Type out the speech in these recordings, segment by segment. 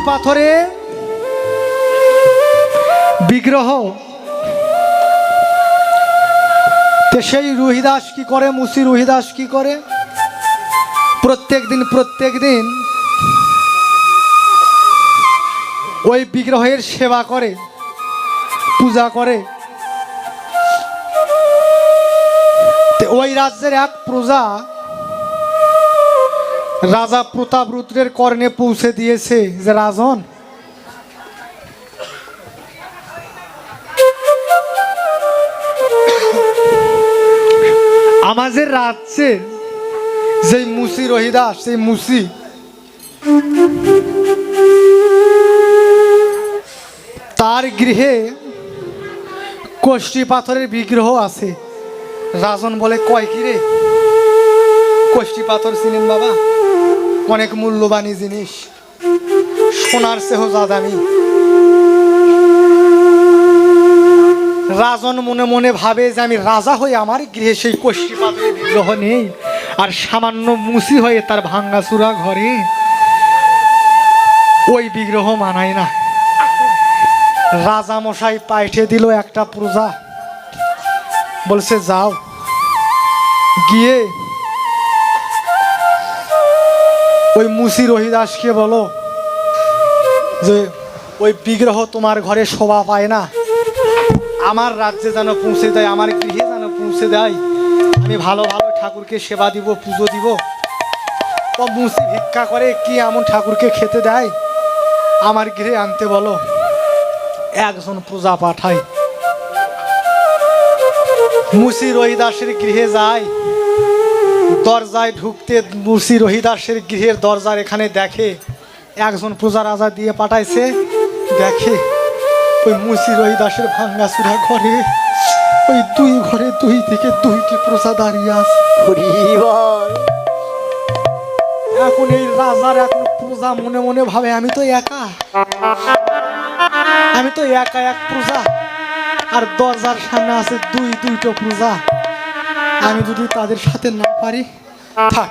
পাথরে বিগ্রহ। তো সেই রুহিদাস কি করে, মুসি রুহিদাস কি করে, প্রত্যেক দিন ওই বিগ্রহের সেবা করে, পূজা করে। ওই রাজ্যের এক প্রজা রাজা প্রতাপরুদ্রের কর্ণে পৌঁছে দিয়েছে যে রাজন, আমাদের রাজ্যে যে মুসি রহিদাস, সেই মুসি তার গৃহে কষ্টি পাথরের বিগ্রহ আছে। রাজন বলে, কয় কি রে? কষ্টি পাথর চিনেন বাবা? অনেক মূল্যবানী জিনিস, সোনার চেয়েও যা দামি। রাজন মনে মনে ভাবে যে আমি রাজা হয়ে আমার গৃহে সেই কষ্টি পাথরের বিগ্রহ নেই, আর সামান্য মুসি হয়ে তার ভাঙ্গাচুরা ঘরে ওই বিগ্রহ মানায় না। রাজা মশাই পাঠিয়ে দিল একটা প্রজা, বলছে যাও গিয়ে ওই মুসি রহিদাসকে বলো যে ওই বিগ্রহ তোমার ঘরে শোভা পায় না, আমার রাজ্যে যেন পৌঁছে দেয়, আমার গৃহে যেন পৌঁছে দেয়, আমি ভালো ভালো ঠাকুরকে সেবা দিব, পুজো দিব। ও মুসি ভিক্ষা করে, কি এমন ঠাকুরকে খেতে দেয়, আমার গৃহে আনতে বলো। একজন প্রজা পাঠায়, মুসি রহিদাসের গৃহে যায়। দরজায় ঢুকতে মুসি রহিদাসের গৃহের দরজার এখানে দেখে একজন প্রজা রাজা দিয়ে পাঠাইছে। দেখে ওই মুসি রহিদাসের ভাঙ্গাচুরা ঘরে ওই দুই ঘরে দুই থেকে দুইটি প্রজা দাঁড়িয়ে আছে। এখন এই রাজার এখন প্রজা মনে মনে ভাবে, আমি তো একা এক প্রজা, আর দরজার সামনে আছে দুইটো প্রজা। আমি যদি তাদের সাথে না পারি, থাক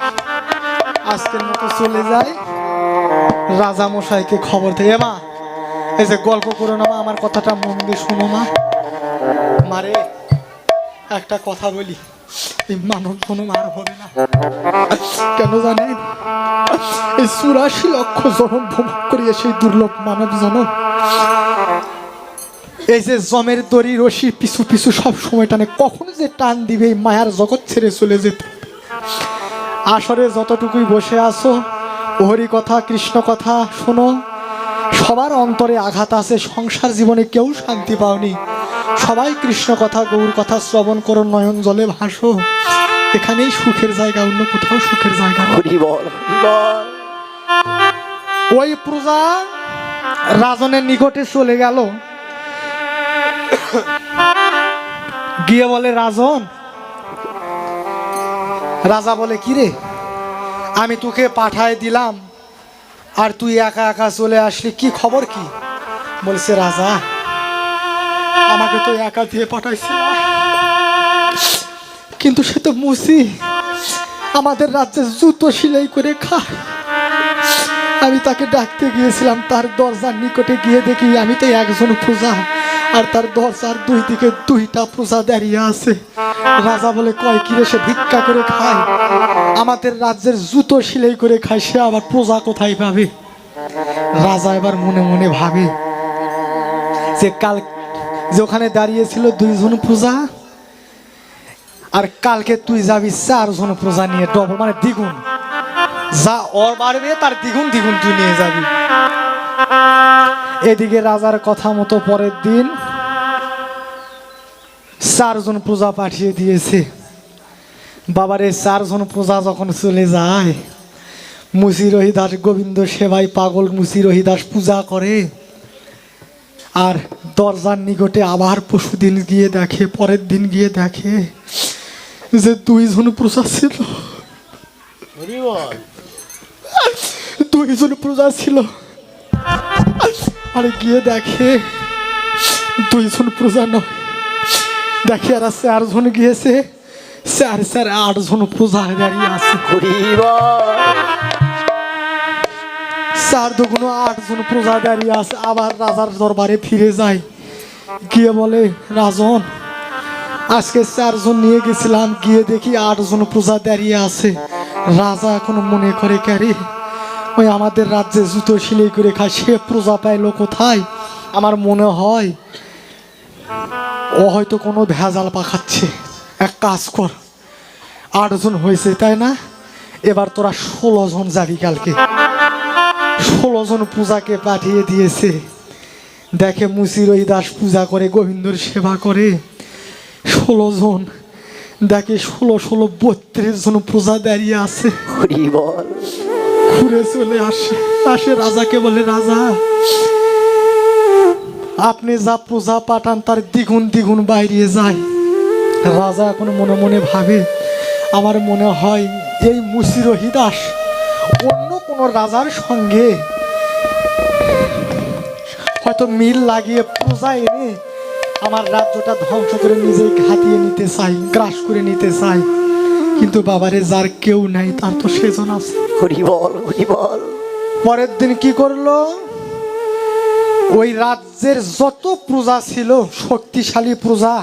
আজকের মতো চলে যাই। রাজা মশাইকে খবর দেয়, মা এই যে গল্প করো না মা, আমার কথাটা মন দিয়ে শোনো মা। মারে একটা কথা বলি, এই মানব জনম আর হবে না। কেন জানেন? এই 84 লক্ষ জনম ভ্রমণ করিয়ে সেই দুর্লভ মানব জনম, এই যে জমের দড়ি রশি পিছু পিছু সব সময় টানে, কখন যে টান দিবে এই মায়ার জগৎ ছেড়ে চলে যেতে। আসরে যতটুকুই বসে আছো, হরি কথা কৃষ্ণ কথা শোনো। সবার অন্তরে আঘাত আছে, সংসার জীবনে কেউ শান্তি পাওনি, সবাই কৃষ্ণ কথা গৌর কথা শ্রবণ করো, নয়ন জলে ভাসো। এখানেই সুখের জায়গা, অন্য কোথাও সুখের জায়গা। ওই প্রজা রাজনের নিকটে চলে গেল, গিয়ে বলে, রাজন। রাজা বলে, কি রে, আমি তোকে পাঠায় দিলাম আর তুই একা একা চলে আসলি, কি খবর কি? বলছে, রাজা আমাকে তো একা দিয়ে পাঠাইছিল, কিন্তু সে তো মুসি, আমাদের রাজ্যে জুতো সেলাই করে খায়। আমি তাকে ডাকতে গিয়েছিলাম, তার দরজার নিকটে গিয়ে দেখি আমি তো একজন প্রজা, আর তার দরজার দুই দিকে দুইটা প্রজা দাঁড়িয়ে আছে। রাজা বলে, কয় কি রে, সে ভিক্ষা করে খায়, আমাদের রাজ্যের জুতো সেলাই করে খায়, সে আবার প্রজা কোথায় পাবে? রাজা এবার মনে মনে ভাবে যে কাল যে ওখানে দাঁড়িয়েছিল দুইজন প্রজা, আর কালকে তুই যাবি 4 জন প্রজা নিয়ে, ডবল মানে দ্বিগুণ, যা ওর বাড়বে তার দ্বিগুণ দ্বিগুণ তুই নিয়ে যাবি। এদিকে রাজার কথা মতো পরের দিন 4 জন প্রজা পাঠিয়ে দিয়েছে। বাবারে 4 জন প্রজা যখন চলে যায়, মুসি রহিদাস গোবিন্দ সেবায় পাগল, মুসি রহিদাস পূজা করে। আর দরজার নিকটে আবার পরশুদিন গিয়ে দেখে, পরের দিন গিয়ে দেখে যে 2 জন প্রজা ছিল, 2 জন প্রজা ছিল। আর গিয়ে দেখে 2 জন প্রজা নয়, দেখে আর 4 জন গিয়েছে, 4 8 জন প্রজা দাঁড়িয়ে আছে। 4 দুগুণ 8 জন প্রজা দাঁড়িয়ে আছে। আবার রাজার দরবারে ফিরে যায়, গিয়ে বলে রাজন আজকে 4 জন নিয়ে গেছিলাম, গিয়ে দেখি 8 জন প্রজা দাঁড়িয়ে আছে। রাজা এখন মনে করে ক্যারে ওই আমাদের রাজ্যে জুতো সেলাই করে খায় সে প্রজা পাইলো কোথায়? আমার মনে হয় ও হয়তো কোনো ভেজাল পাকাচ্ছে। এক কাজ কর, 8 জন হয়েছে তাই না, এবার তোরা 16 জন যাবি কালকে। 16 জন পূজাকে পাঠিয়ে দিয়েছে। দেখে মুসি রহিদাস পূজা করে, গোবিন্দর সেবা করে। 16 জন দেখে 16 16 32 জন পূজা দাঁড়িয়ে আছে। ঘুরে চলে আসে রাজাকে বলে রাজা আপনি যা পূজা পাঠান তার দ্বিগুণ দ্বিগুণ বাইরে যায়। রাজা এখন মনে মনে ভাবে আমার মনে হয় এই মুসি রহিদাস অন্য কোনো রাজার সঙ্গে হয়তো মিল লাগিয়ে পূজা এনে আমার রাজ্যটা ধ্বংস করে নিজেই ঘাতিয়ে নিতে চাই, গ্রাস করে নিতে চাই। কিন্তু বাবারে যার কেউ নাই তার তো সেজন আছে। পরের দিন কি করলো, ওই রাজ্যের যত প্রজা ছিল শক্তিশালী প্রজা,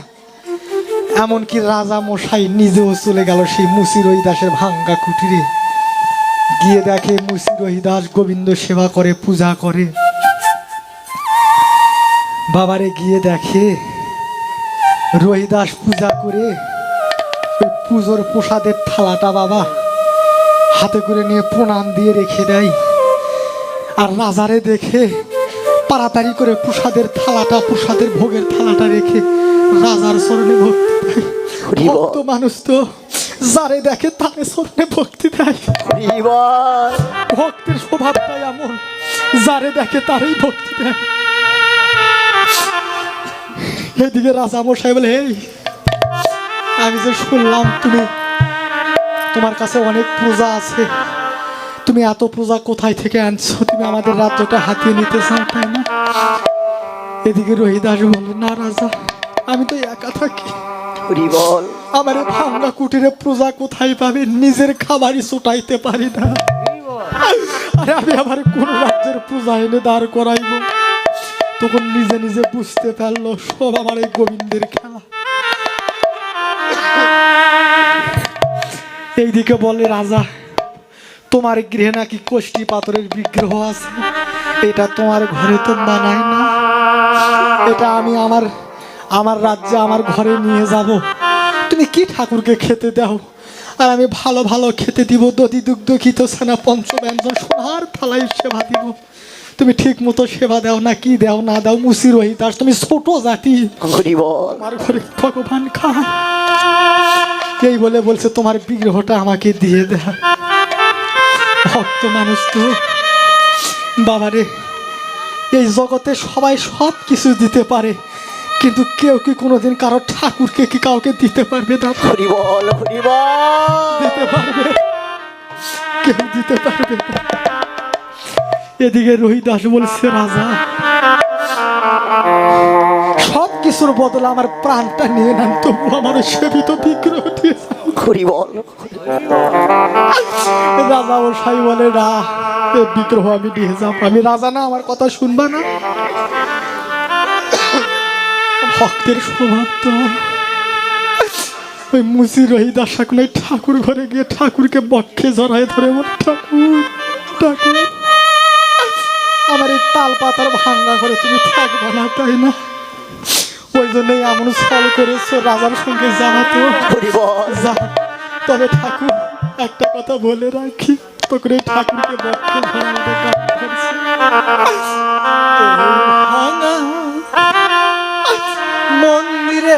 এমনকি রাজা মশাই নিজেও চলে গেল সেই মুসি রহিদাসের ভাঙ্গা কুটিরে। গিয়ে দেখে মুসি রহিদাস গোবিন্দ সেবা করে, পূজা করে। বাবারে গিয়ে দেখে রহিদাস পূজা করে ওই পুজোর প্রসাদের থালাটা বাবা হাতে করে নিয়ে প্রণাম দিয়ে রেখে দেয়। আর রাজারে দেখে তাড়াতাড়ি করে প্রসাদের থালাটা, প্রসাদের ভোগের থালাটা রেখে রাজার চরণে ভক্তি দেয়। ভক্ত মানুষ তো যারে দেখে তারে চরণে ভক্তি দেয়। ভক্তির স্বভাবটাই এমন, যারে দেখে তারই ভক্তি দেয়। এদিকে রাজা মশাই বলে এই আমি যে শুনলাম তোমার কাছে অনেক পূজা আছে, তুমি এত পূজা কোথায় থেকে আনছো? তুমি আমাদের রাজ্যটা হাতিয়ে নিতে চাও তাই না? এদিকে রহিদাস বলে না রাজা আমি তো একা থাকি, আমার ভাঙ্গা কুটিরে পূজা কোথায় পাবে? নিজের খাবারই ছুটাইতে পারি না। আরে আমি আবার কোন রাজ্যের পূজা এনে দাঁড় করাইব? তখন নিজে নিজে বুঝতে পারলো সব আমার এই গোবিন্দের খেলা। এইদিকে বলে রাজা তোমার গৃহে নাকি কোষ্ঠী পাথরের বিগ্রহ আছে, এটা তোমার ঘরে তো মানায় না, এটা আমি আমার রাজ্যে আমার ঘরে নিয়ে যাব। তুমি কি ঠাকুরকে খেতে দাও? আর আমি ভালো ভালো খেতে দিব, দধি দুগ্ধ ঘিত ছানা পঞ্চব্যঞ্জন সোনার থালায় সেবা দিব। তুমি ঠিক মতো সেবা দাও না কি দাও না দাও, মুসি রহিদাস তুমি ছোট জাতি, আমার ঘরে ভগবান খায়। এই বলে বলছে তোমার বিগ্রহটা আমাকে দিয়ে দেয়। ভক্ত মানুষ তো বাবারে, এই জগতে সবাই সব কিছু দিতে পারে, কিন্তু কেউ কি কোনোদিন কারো ঠাকুরকে কি কাউকে দিতে পারবে? দিতে পারবে? কেউ দিতে পারবে? এদিকে রহিদাস বলছে রাজা সব কিছুর বদলে আমার প্রাণটা নিয়ে নেন, তবু আমার সেবিত বিগ্রহ দিয়ে রাজা মশাই বলে না বিগ্রহ আমি নিয়ে যাব। আমি রাজা না, আমার কথা শুনবা না? ভক্তের স্বভাব তো ওই মুসি রহিদাস এখন ওই ঠাকুর ঘরে গিয়ে ঠাকুরকে বক্ষে জড়ায় ধরে বলে ঠাকুর ঠাকুর আমার এই তাল পাতার ভাঙ্গা করে তুমি থাকবা না তাই না? ওই জন্যই এমন ছল করেছো রাজার সঙ্গে যাওয়া। তো যা, তবে ঠাকুর একটা কথা বলে রাখি, তো করে ঠাকুরকে বক্ষে ধরে মন্দিরে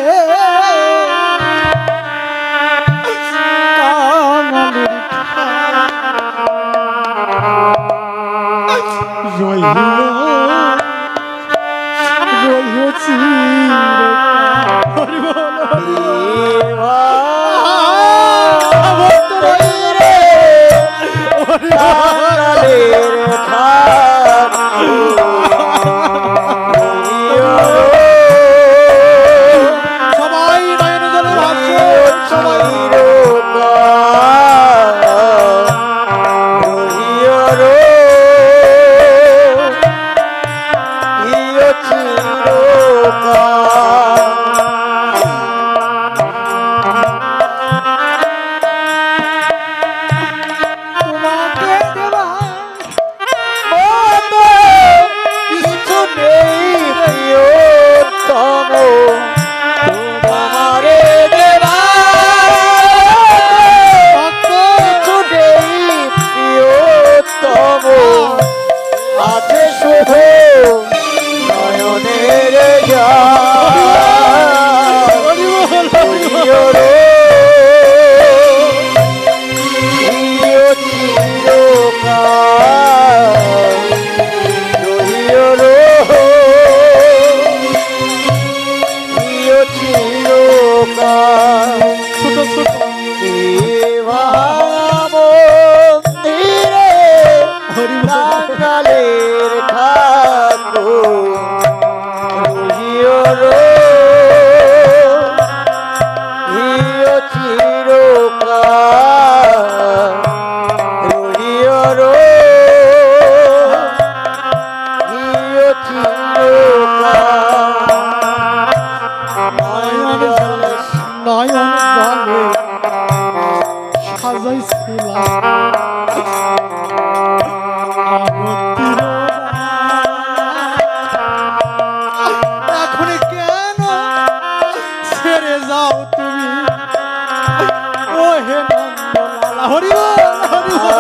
মন্দিরে বাঙালির ঠাকুর রহিও রহিও চিরকাল রহিও রহিও চিরকাল নয়ন জলে সাজাইছিলাম এখন কেন ছেড়ে যাও তুমি ও হে নন্দলালা হরি বল হরি বল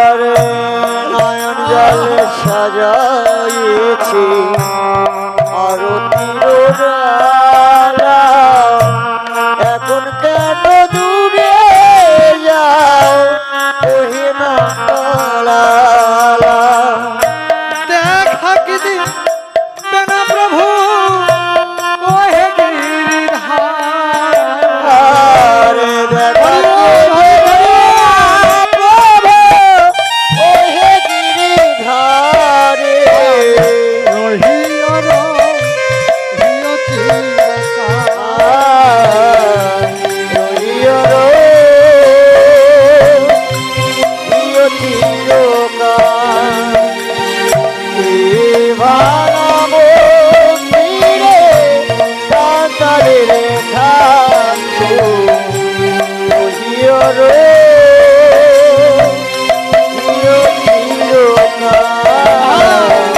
আরে নয়ন জলে সাজাইছি আরতির ডালা এখন কেন দূরে যাও ওহে নন্দলালা দেখা কি দিবে না প্রভু ও হে গিরিধার আরে দেখা ওহে গিরিধারে রহিও রহিও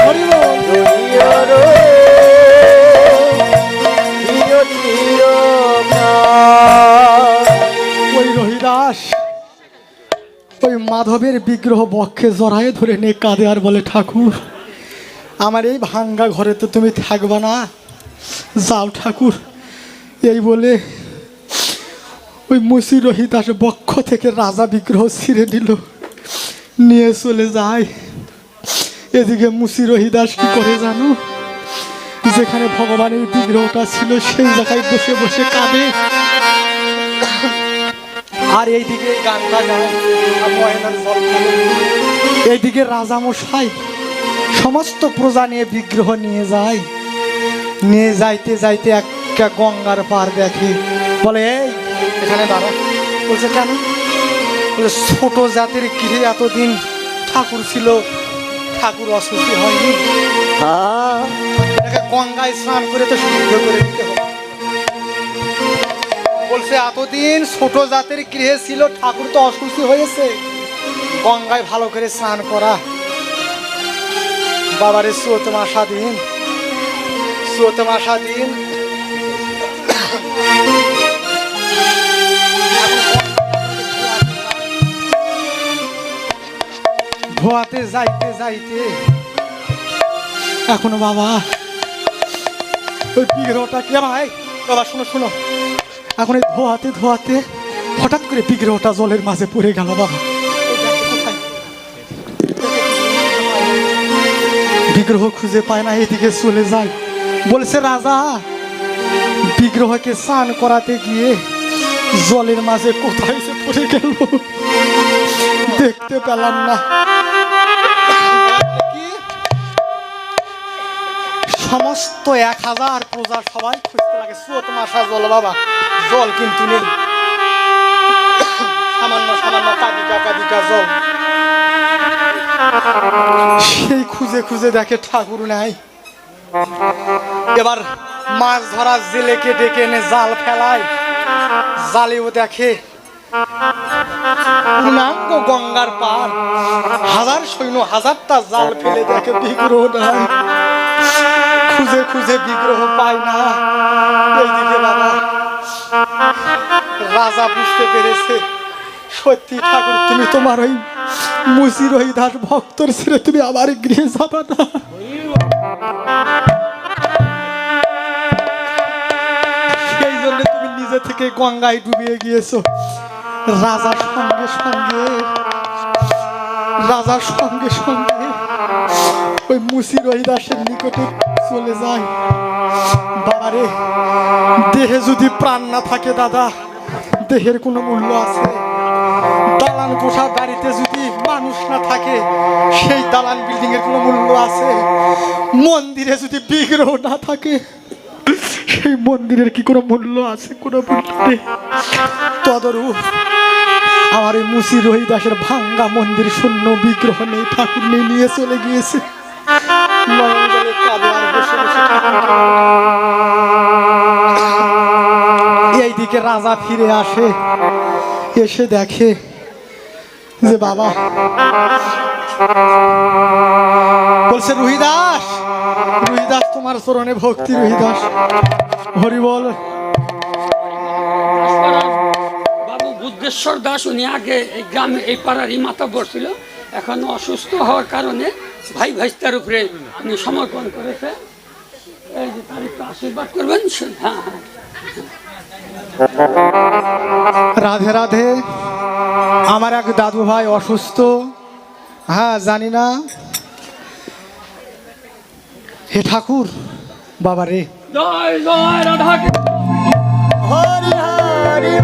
হরি বল ওই রহিদাস ওই মাধবের বিগ্রহ বক্ষে জড়ায়ে ধরে নিয়ে কাঁদে আর বলে ঠাকুর আমার এই ভাঙ্গা ঘরে তো তুমি থাকবা না যাও ঠাকুর এই বলে ওই মুসি রহিদাস বক্ষ থেকে রাজা বিগ্রহ ছিঁড়ে নিল নিয়ে চলে যায় এদিকে মুসি রহিদাস কি করে জানো যেখানে ভগবানের বিগ্রহটা ছিল সেই জায়গায় বসে বসে কাঁদে আর এইদিকে গানটা গায় আর ময়নার জল ফেলে। এইদিকে রাজামশাই সমস্ত প্রজা নিয়ে বিগ্রহ নিয়ে যায় নিয়ে যাইতে যাইতে একটা গঙ্গার পার দেখে বলে এই এখানে দাঁড়া বলছে কেন বলে ছোট জাতির গৃহে এতদিন ঠাকুর ছিল ঠাকুর অসুস্থ হয়নি এটাকে গঙ্গায় স্নান করে তো শুদ্ধ করে দিতে হবে বলছে এতদিন ছোট জাতের গৃহে ছিল ঠাকুর তো অসুস্থ হয়েছে গঙ্গায় ভালো করে স্নান করা বাবারে চৌত মাসা দিন ধোয়াতে যাইতে যাইতে এখনো বাবা ওই বিগ্রহটা কে ভাই বাবা শোনো শোনো এখন এই ধোয়াতে ধোয়াতে হঠাৎ করে বিগ্রহটা জলের মাঝে পড়ে গেল বাবা বিগ্রহ খুঁজে পায় না এদিকে চলে যায় বলছে রাজা বিগ্রহকে স্নান করাতে গিয়ে জলের মাঝে কোথায় সে পড়ে গেল দেখতে পেলাম না সমস্ত 1000 প্রজা সবাই খুঁজতে লাগে চৌত মাসা জল বাবা জল কিন্তু নেই সামান্য সামান্য কাদিকা জল সেই খুঁজে খুঁজে দেখে ঠাকুর নাই এবার মাছ ধরা জেলেকে ডেকে এনে জাল ফেলায় জালেও দেখে পূর্ণাঙ্গ গঙ্গার পার হাজার সৈন্য হাজারটা জাল ফেলে দেখে বিগ্রহ নাই খুঁজে খুঁজে বিগ্রহ পায় না এইদিকে বাবা রাজা বুঝতে পেরেছে সত্যি ঠাকুর তুমি তোমার ওই মুসি রহিদাস ভক্তর ছেড়ে তুমি আবার গৃহে যাবা না সেই জন্য তুমি নিজে থেকে গঙ্গায় ডুবিয়ে গিয়েছো রাজার সঙ্গে সঙ্গে ওই মুসি রহিদাসের নিকটে চলে যায় বাবারে দেহে যদি প্রাণ না থাকে দাদা দেহের কোনো মূল্য আছে মানুষ না থাকে সেই দালান বিল্ডিং এর কোনো মূল্য আছে? মন্দিরে যদি বিগ্রহ না থাকে সেই মন্দিরের কি কোনো মূল্য আছে? কোনো মূল্য নেই। তদরূপ আমার এই মুসি রহিদাসের ভাঙ্গা মন্দির, শূন্য বিগ্রহ নেই, ঠাকুর নেই, নিয়ে চলে গিয়েছে। নয়ন জলে কাঁদে আর বসে বসে এইদিকে রাজা ফিরে আসে, এসে দেখে যে বাবা, বলছে রহিদাস, রহিদাস তোমার চরণে ভক্তি, রহিদাস হরি বল। বাবু বুদ্ধেশ্বর দাস উনি আগে এই গ্রামে এই পাড়ারই মাতাব্বর ছিল, এখন অসুস্থ হওয়ার কারণে ভাই ভাইস্তার উপরে উনি সমর্পণ করেছে। এই যে তার একটু আশীর্বাদ করবেন। হ্যাঁ হ্যাঁ, রাধে রাধে। আমার এক দাদু ভাই অসুস্থ, হ্যাঁ জানি না। হে ঠাকুর, বাবা রে, জয় জয় রাধা কৃষ্ণ। হরি হরি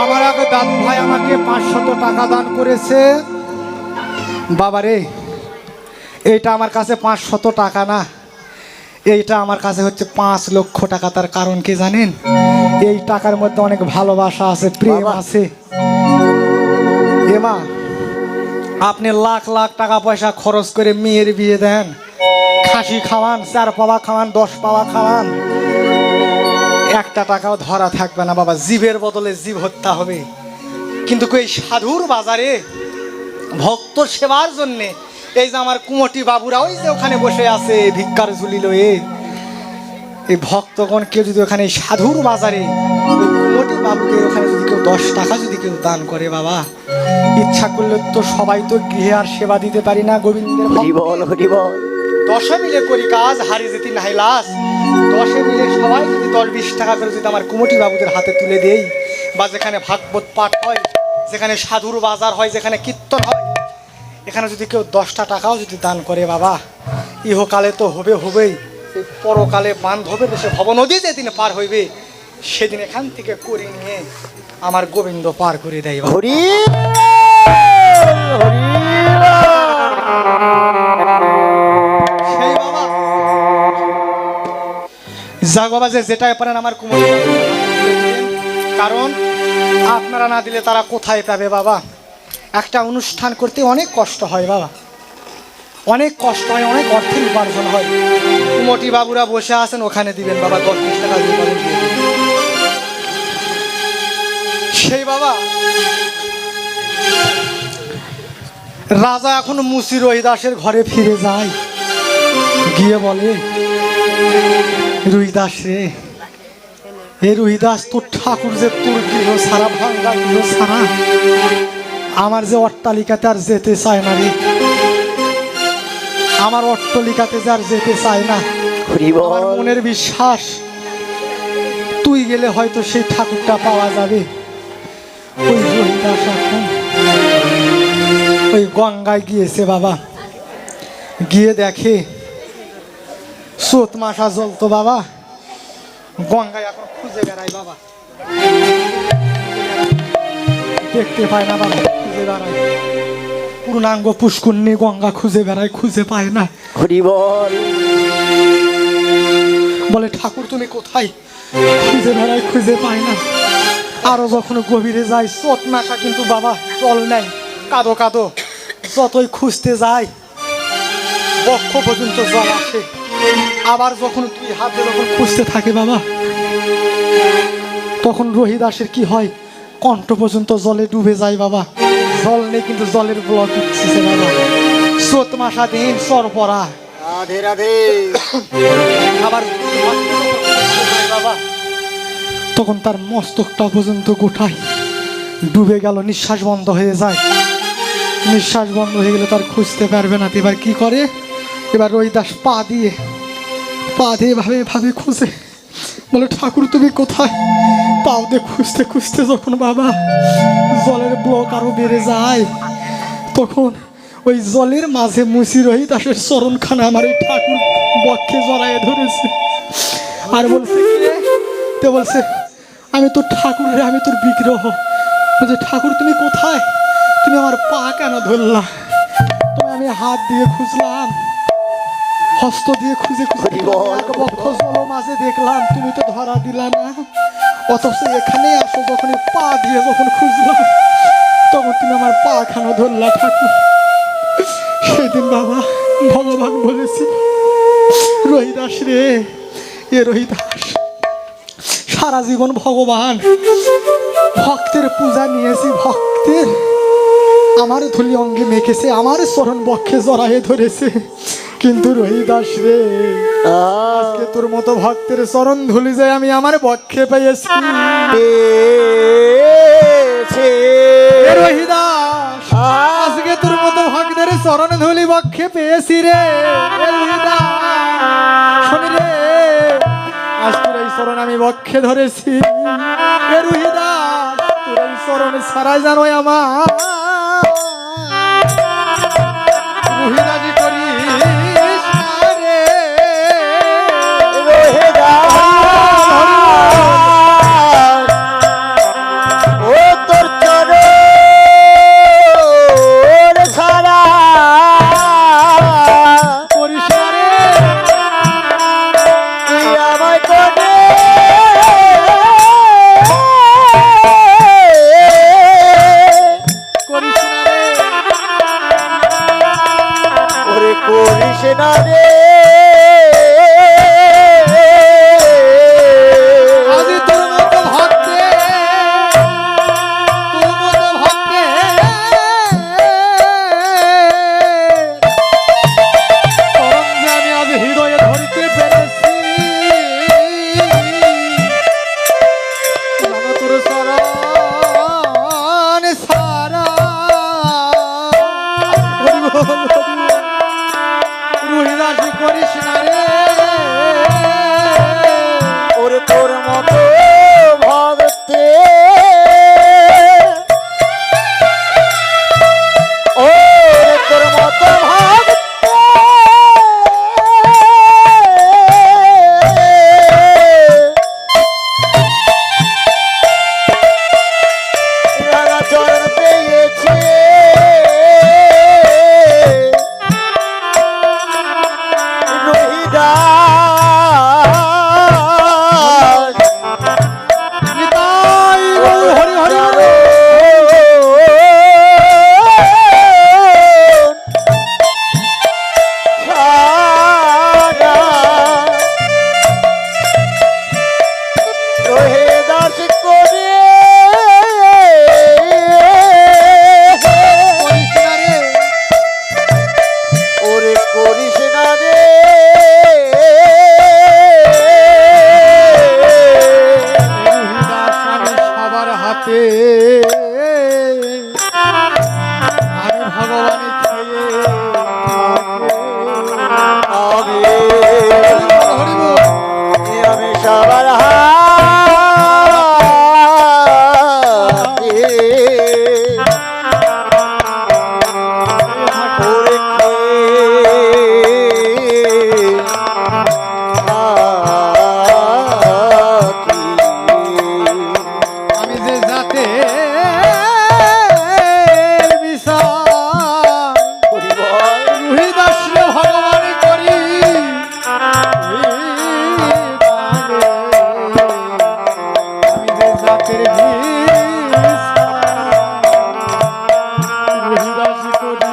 আমার এক দাদু ভাই আমাকে 500 টাকা দান করেছে। বাবা রে, এইটা আমার কাছে 500 টাকা না, এইটা আমার কাছে হচ্ছে 5 লক্ষ টাকা। তার কারণ কি জানেন? এই টাকার মধ্যে অনেক ভালোবাসা আছে, প্রেম আছে। এমা, আপনি লাখ লাখ টাকা পয়সা খরচ করে মেয়ের বিয়ে দেন, খাসি খাওয়ান, 4 পাওয়া খাওয়ান, 10 পাওয়া খাওয়ান, একটা টাকাও ধরা থাকবে না বাবা। জীবের বদলে জীব হত্যা হবে। কিন্তু এই সাধুর বাজারে ভক্ত সেবার জন্যে এই যে আমার কুমটি বাবুরা ওই যে ওখানে বসে আছে ভিক্ষার ঝুলি লয়ে, এই ভক্তগণ কেউ যদি ওখানে সাধুর বাজারে ওই কুমটি বাবুদের ওখানে যদি কেউ 10 টাকা যদি কেউ দান করে বাবা, ইচ্ছা করলে তো সবাই তো গৃহে আর সেবা দিতে পারি না গোবিন্দের। হরি বল, হরি বল। 10 মিলে করি কাজ, হারি যেতে নাই লাস। 10 মিলে সবাই যদি 10-20 টাকা করে যদি আমার কুমটি বাবুদের হাতে তুলে দেই, বা যেখানে ভাগবত পাঠ হয়, যেখানে সাধুর বাজার হয়, যেখানে কীর্তন হয়, এখানে যদি কেউ 10টা টাকাও যদি দান করে বাবা, ইহকালে তো হবে হবেই, এই পরকালে বান্ধবের দেশে ভব নদী যেদিন পার হইবে সেদিন এখান থেকে করে নিয়ে আমার গোবিন্দ পার করে দেয় বাবা। হরি হরি সেই বাবা যাক বাবা, যে যেটাই পারেন আমার কুমোর, কারণ আপনারা না দিলে তারা কোথায় পাবে বাবা? একটা অনুষ্ঠান করতে অনেক কষ্ট হয় বাবা, অনেক কষ্ট হয়, অনেক অর্থের উপার্জন হয়। কুমটি বাবুরা বসে আছেন, ওখানে দিবেন বাবা, 10-20 টাকা দিয়ে পারেন দিয়ে দিবেন। সেই বাবা রাজা এখন মুসি রহিদাসের ঘরে ফিরে যায়, গিয়ে বলে, রহিদাস রে, এ রহিদাস, তোর ঠাকুর যে তোর গৃহ সারা ভাঙ্গা গৃহ সারা, আমার যে অট্টালিকাতে আর যেতে চায় না রে, আমার অট্টালিকাতে যে আর যেতে চায় না। হরি বল। আমার মনের বিশ্বাস তুই গেলে হয়তো সেই ঠাকুরটা পাওয়া যাবে। ওই রহিদাস এখন ওই গঙ্গায় গিয়েছে বাবা, গিয়ে দেখে চোত মাসা জল তো বাবা, গঙ্গায় এখন খুঁজে বেড়ায় বাবা, দেখতে পায় না বাবা, খুঁজে বেড়ায়, পূর্ণাঙ্গ পুষ্করণী গঙ্গা খুঁজে বেড়ায়, খুঁজে পায় না। হরি বল। বলে ঠাকুর তুমি কোথায়? খুঁজে বেড়ায়, খুঁজে পায় না। আরো যখন গভীরে যায়, চোট মাসা কিন্তু বাবা জল নেই, কাদো কাদো, যতই খুঁজতে যায় বক্ষ পর্যন্ত জল আসে। আবার যখন 2 হাত দিয়ে যখন খুঁজতে থাকে বাবা, তখন রহিদাসের কি হয়, কণ্ঠ পর্যন্ত জলে ডুবে যায় বাবা, জল নেই কিন্তু জলের ব্লক উঠছে বাবা। চোত মাসা দিন চর পড়া, রাধে রাধে। আবার বাবা তখন তার মস্তকটা পর্যন্ত গোটায় ডুবে গেল, নিঃশ্বাস বন্ধ হয়ে যায়। নিঃশ্বাস বন্ধ হয়ে গেলে তার খুঁজতে পারবে না। এবার কি করে, এবার রহিদাস পা দিয়ে ভাবে ভাবে খুঁজে, বলে ঠাকুর তুমি কোথায়? পাও দিয়ে খুঁজতে খুঁজতে যখন বাবা জলের ব্লক আরো বেড়ে যায়, তখন ওই জলের মাঝে মুসি রহিদাসের চরণখানা আমার এই ঠাকুর বক্ষে জড়াইয়ে ধরেছে, আর বলছে কে? তে বলছে আমি তোর ঠাকুর রে, আমি তোর বিগ্রহ। বলছে ঠাকুর তুমি কোথায়? তুমি আমার পা কেন ধরলা? তুমি আমি হাত দিয়ে খুঁজলাম, হস্ত দিয়ে খুঁজে খুঁজে হরি বল। এক বক্ষ জল মাঝে দেখলাম, তুমি তো ধরা দিলা না। অথচ এখানে আসো যখন পা দিয়ে যখন খুঁজলাম, তখন তুমি আমার পা কেন ধরলা ঠাকুর? সেদিন বাবা ভগবান বলেছিল, রহিদাস রে, এ রহিদাস সারা জীবন ভগবান ভক্তের পূজা নিয়েছি, ভক্তের আমার ধুলি অঙ্গে মেখেছে, আমার চরণ বক্ষে জড়ায়ে ধরেছে, কিন্তু রহিদাস রে আজকে তোর মতো ভক্তের চরণ ধুলি যায় আমি আমার বক্ষে পেয়েছি। এ রহিদাস আজকে তোর মতো ভক্তের চরণ ধুলি বক্ষে পেয়েছি রে। এ রহিদাস শোন রে, আজ তোর এই চরণ আমি বক্ষে ধরেছি। এ রহিদাস তোর এই চরণ ছাড়া জানো আমার রহিদাজি করিস না রে। ও তোর চরণ ছাড়া করিস না রে, তুই আমায় কোনে করিস না রে, ওরে করিস না রে। আজি তোর মতো ভক্তে, তোর মতো ভক্তে চরণ যে আমি আজ হৃদয়ে ধরিতে পেরেছি। জানো তোর চরণ সারা রহিদাসী করিস না রে। ওরে তোর মতো ভক্তে ওরে তোর মতো ভক্তে রাঙা চরণ পেয়েছে রহিদাস নিতাই গৌর হরি হরি বল। রহিদাস করে করিস না রে, ওরে করিস না রে। রহিদাস আমি সবার হাতে, আমি ভগবান খেয়ে আমি হরি বল। আমি সবার হাতে ওরে আমি যে যাতে বিচার রহিদাস রে ভগবান করি। আমি যে জাতের রহিদাস করি।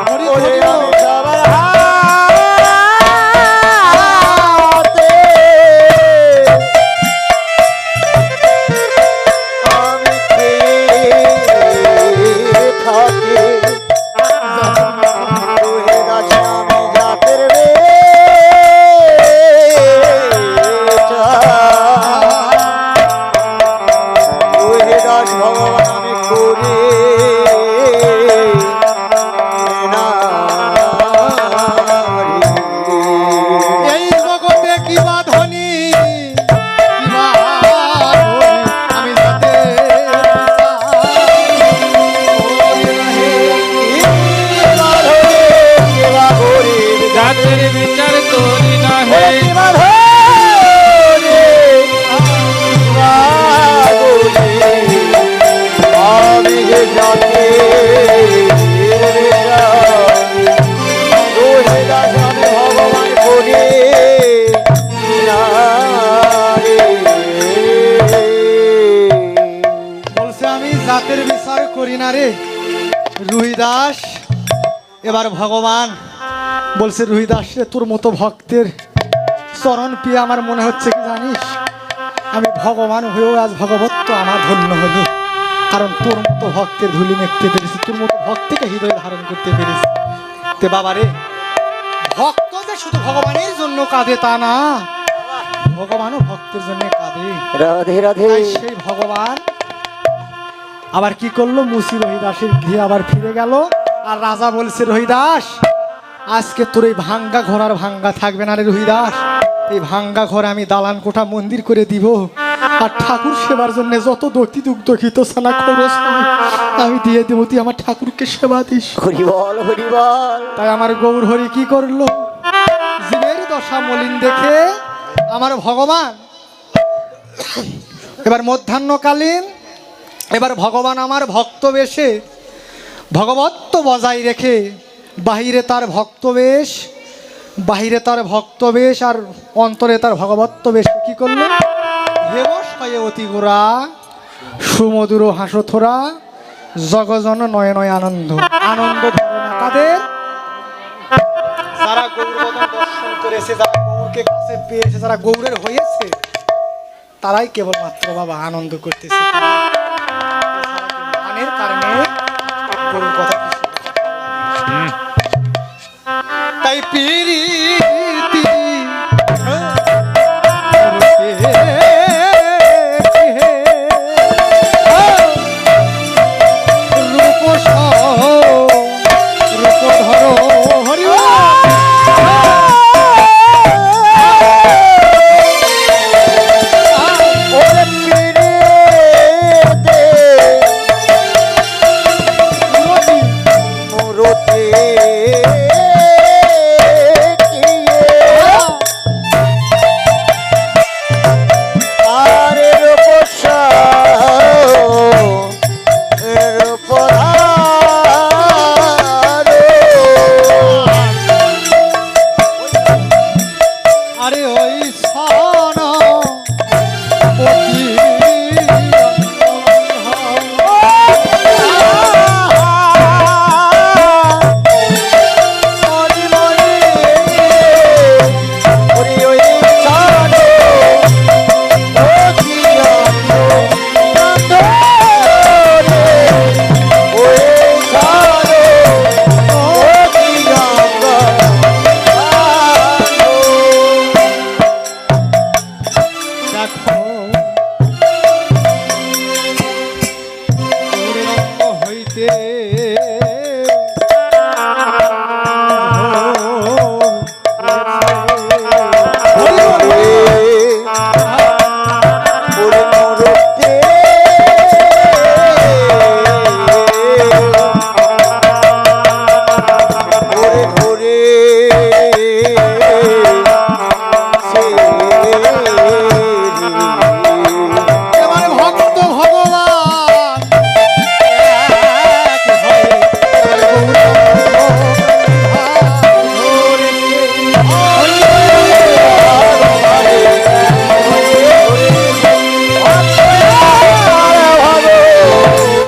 হরি ওরে হরি আমি বল। সবার হাতে আমি খেয়ে থাকি রহিদাস আমি জাতের বেচার রে রুহিদাস, এবার ভগবান বলছে রুহিদাস রে, তোর মতো ভক্তের চরণ পেয়ে আমার মনে হচ্ছে কি জানিস, আমি ভগবান হয়েও আজ ভগবত্ব আমার ধন্য হলো, কারণ তোর মতো ভক্তের ধুলি মেখতে পেরেছি, তোর মতো ভক্তকে হৃদয়ে ধারণ করতে পেরেছি। তে বাবা রে, ভক্ত যে শুধু ভগবানের জন্য কাঁদে তা না, ভগবানও ভক্তের জন্য কাঁদে। রাধে রাধে। তাই সেই ভগবান আবার কি করলো, মুসি রহিদাসের গৃহে আবার ফিরে গেল। আর রাজা বলছে রহিদাস, আজকে তোর এই ভাঙ্গা ঘর আর ভাঙ্গা থাকবে না রে রহিদাস, এই ভাঙ্গা ঘরে আমি দালান কোঠা মন্দির করে দিব, আর ঠাকুর সেবার জন্য যত দক্ষি দুগ্ধ ঘিত সানা খরচ হবে আমি দিয়ে দেবো, তুই আমার ঠাকুরকে সেবা দিস। হরি বল হরি বল। তাই আমার গৌর হরি কি করলো, জীবের দশা মলিন দেখে আমার ভগবান এবার মধ্যাহ্নকালীন, এবার ভগবান আমার ভক্ত বেশে ভগবত্ব বজায় রেখে বাহিরে তার ভক্ত বেশ, বাহিরে তার ভক্ত বেশ আর অন্তরে তার ভগবত্ব বেশ কি করলো, হেমশয়ে অতি গোরা সুমধুর হাসথোরা জগজন নয় নয় আনন্দ, আনন্দ ধরে না কাদের, যারা গৌরবদন দর্শন করেছে, যারা গৌরকে কাছে পেয়েছে, যারা গৌরের হয়েছে, তারাই কেবলমাত্র বাবা আনন্দ করতেছে। গানের কারণে গরুর কথা তাই পীর